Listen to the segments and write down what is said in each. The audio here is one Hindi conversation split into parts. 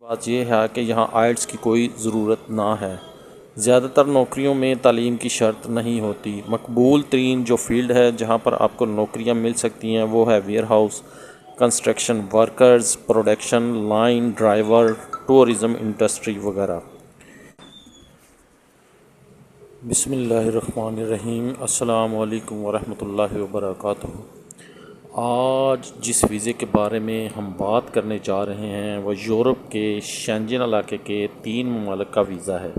बात यह है कि यहाँ आइल्स की कोई ज़रूरत ना है। ज़्यादातर नौकरियों में तालीम की शर्त नहीं होती। मकबूल तरीन जो फील्ड है जहाँ पर आपको नौकरियाँ मिल सकती हैं वो है warehouse, construction workers, production line driver, tourism industry वगैरह। बिस्मिल्लाहिर्रहमानिर्रहीम। अस्सलामु अलैकुम वरहमतुल्लाहि वबरकातुहू। आज जिस वीज़े के बारे में हम बात करने जा रहे हैं वह यूरोप के शेंजन इलाके के 3 ममालिक का वीज़ा है।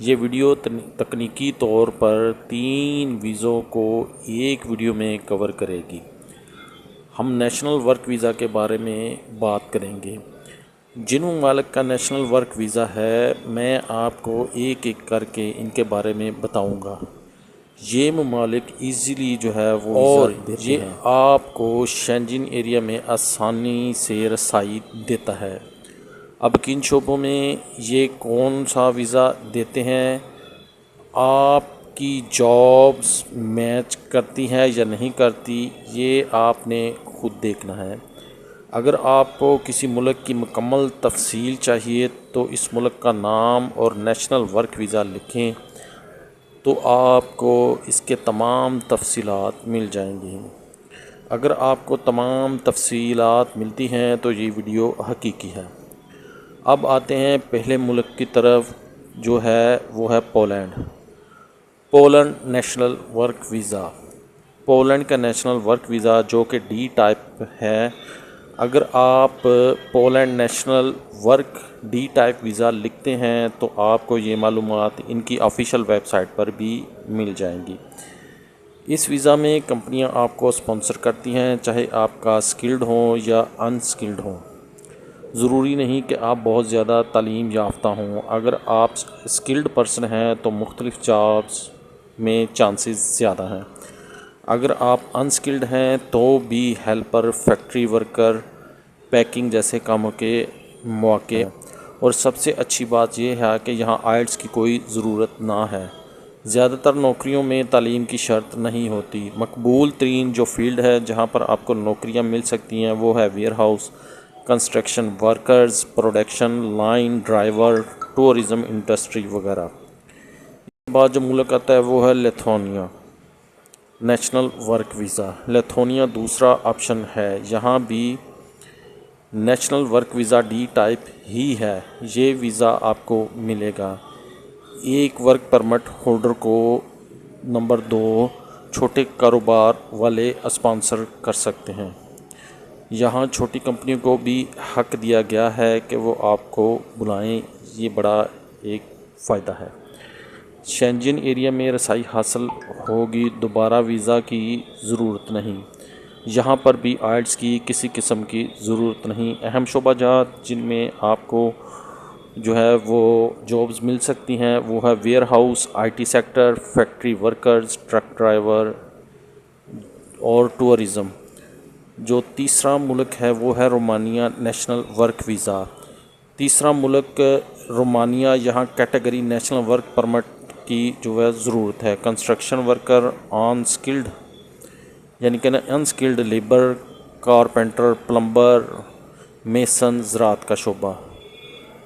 ये वीडियो तकनीकी तौर पर 3 वीज़ों को एक वीडियो में कवर करेगी। हम नेशनल वर्क वीज़ा के बारे में बात करेंगे। जिन ममालिक का नेशनल वर्क वीज़ा है मैं आपको एक एक करके इनके बारे में बताऊंगा। ये ममालिक ईज़िली जो है वो और ये आपको शेंजन एरिया में आसानी से रसाई देता है। अब किन शोबों में ये कौन सा वीज़ा देते हैं, आपकी जॉब्स मैच करती हैं या नहीं करती, ये आपने खुद देखना है। अगर आपको किसी मुल्क की मुकम्मल तफसील चाहिए तो इस मुल्क का नाम और नेशनल वर्क वीज़ा लिखें तो आपको इसके तमाम तफसीलात मिल जाएंगी। अगर आपको तमाम तफसीलात मिलती हैं तो ये वीडियो हकीकी है। अब आते हैं पहले मुल्क की तरफ जो है वो है Poland. Poland national work visa. Poland का नेशनल वर्क वीज़ा जो कि डी टाइप है। अगर आप Poland national work D type visa लिखते हैं तो आपको ये मालूमात इनकी ऑफिशियल वेबसाइट पर भी मिल जाएंगी। इस वीज़ा में कंपनियां आपको स्पॉन्सर करती हैं, चाहे आपका स्किल्ड हो या अनस्किल्ड हो। ज़रूरी नहीं कि आप बहुत ज़्यादा तालीम याफ्ता हों। अगर आप स्किल्ड पर्सन हैं तो मुख्तलिफ़ जॉब्स में चांसेस ज़्यादा हैं। अगर आप अनस्किल्ड हैं तो भी हेल्पर, फैक्ट्री वर्कर, पैकिंग जैसे कामों के मौके। और सबसे अच्छी बात यह है कि यहाँ आइल्स की कोई ज़रूरत ना है। ज़्यादातर नौकरियों में तालीम की शर्त नहीं होती। मकबूल तरीन जो फील्ड है जहाँ पर आपको नौकरियाँ मिल सकती हैं वो है warehouse, construction workers, production line driver, tourism industry वगैरह। इसके बाद जो मुल्क आता है वो है Lithuania. National work visa Lithuania दूसरा ऑप्शन है। यहाँ भी national work visa D type ही है। ये वीज़ा आपको मिलेगा। एक वर्क परमिट होल्डर को नंबर 2 छोटे कारोबार वाले स्पॉन्सर कर सकते हैं। यहाँ छोटी कंपनियों को भी हक दिया गया है कि वो आपको बुलाएं। ये बड़ा एक फ़ायदा है। शेंजन एरिया में रसाई हासिल होगी, दोबारा वीज़ा की ज़रूरत नहीं। यहाँ पर भी आइल्स की किसी किस्म की ज़रूरत नहीं। अहम शोबाजात जिनमें आपको जो है वो जॉब्स मिल सकती हैं वो है warehouse, IT sector, factory workers, truck driver और टूरिज़म। जो तीसरा मुल्क है वो है रोमानिया नेशनल वर्क वीज़ा। तीसरा मुल्क रोमानिया। यहाँ कैटेगरी नेशनल वर्क परमिट की जो है ज़रूरत है। कंस्ट्रक्शन वर्कर, अनस्किल्ड यानी कि unskilled labour, carpenter, plumber, mason, ज़राअत का शोबा।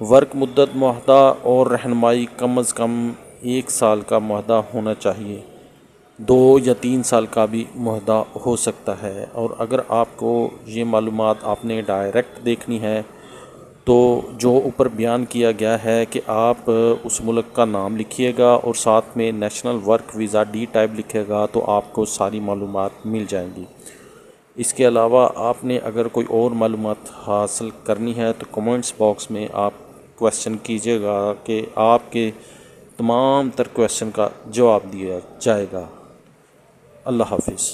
वर्क मुद्दत मुअहदा और रहनुमाई कम अज़ कम 1 साल का मुअहदा होना चाहिए। 2 या 3 साल का भी मुअहदा हो सकता है। और अगर आपको ये मालूमात आपने डायरेक्ट देखनी है तो जो ऊपर बयान किया गया है कि आप उस मुल्क का नाम लिखिएगा और साथ में national work visa D type लिखिएगा तो आपको सारी मालूमात मिल जाएंगी। इसके अलावा आपने अगर कोई और मालूमात हासिल करनी है तो कमेंट्स बॉक्स में आप क्वेश्चन कीजिएगा कि आपके तमाम तर क्वेश्चन का जवाब दिया जाएगा। अल्लाह हाफिज़।